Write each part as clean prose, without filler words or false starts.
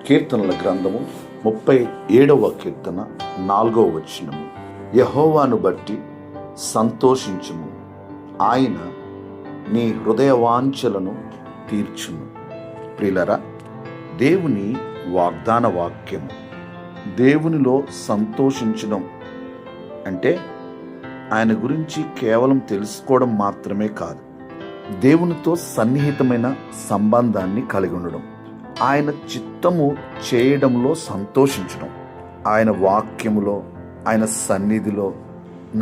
కీర్తనల గ్రంథము 37వ కీర్తన 4వ వచనము. యెహోవాను బట్టి సంతోషించుము, ఆయన నీ హృదయ వాంఛలను తీర్చును. ప్రియులరా, దేవుని వాగ్దాన వాక్యము. దేవునిలో సంతోషించడం అంటే ఆయన గురించి కేవలం తెలుసుకోవడం మాత్రమే కాదు, దేవునితో సన్నిహితమైన సంబంధాన్ని కలిగి ఉండడం, ఆయన చిత్తము చేయడంలో సంతోషించడం, ఆయన వాక్యములో, ఆయన సన్నిధిలో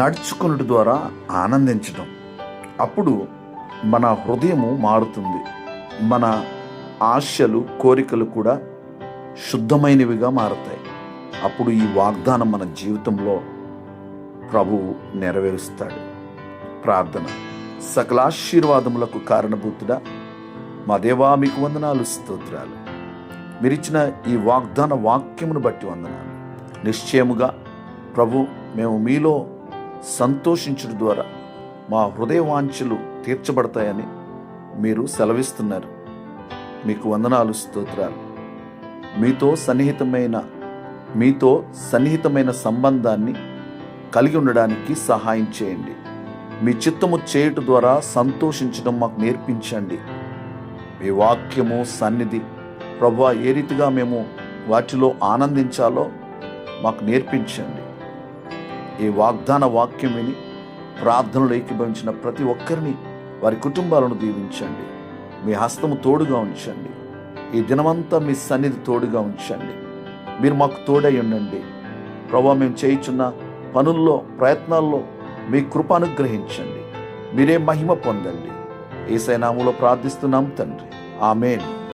నడుచుకున్నటి ద్వారా ఆనందించడం. అప్పుడు మన హృదయము మారుతుంది, మన ఆశలు, కోరికలు కూడా శుద్ధమైనవిగా మారుతాయి. అప్పుడు ఈ వాగ్దానం మన జీవితంలో ప్రభువు నెరవేరుస్తాడు. ప్రార్థన. సకల ఆశీర్వాదములకు కారణభూతుడా, మా దేవా, మీకు వందనాలు, స్తోత్రాలు. మీరిచ్చిన ఈ వాగ్దాన వాక్యమును బట్టి వందనాలు. నిశ్చయముగా ప్రభు, మేము మీలో సంతోషించడం ద్వారా మా హృదయ వాంఛలు తీర్చబడతాయని మీరు సెలవిస్తున్నారు. మీకు వందనాలు, స్తోత్రాలు. మీతో సన్నిహితమైన సంబంధాన్ని కలిగి ఉండడానికి సహాయం చేయండి. మీ చిత్తము చేయటం ద్వారా సంతోషించడం మాకు నేర్పించండి. మీ వాక్యము, సన్నిధి ప్రభువా, ఏ రీతిగా మేము వాటిలో ఆనందించాలో మాకు నేర్పించండి. ఈ వాగ్దాన వాక్యం విని ప్రార్థనలు ఏకీభవించిన ప్రతి ఒక్కరిని, వారి కుటుంబాలను దీవించండి. మీ హస్తము తోడుగా ఉంచండి. ఈ దినమంతా మీ సన్నిధి తోడుగా ఉంచండి. మీరు మాకు తోడై ఉండండి ప్రభువా. మేము చేయుచున్న పనుల్లో, ప్రయత్నాల్లో మీ కృప అనుగ్రహించండి. మీరే మహిమ పొందండి. యేసయ్య నామములో ప్రార్థిస్తున్నాం తండ్రి, ఆమేన్.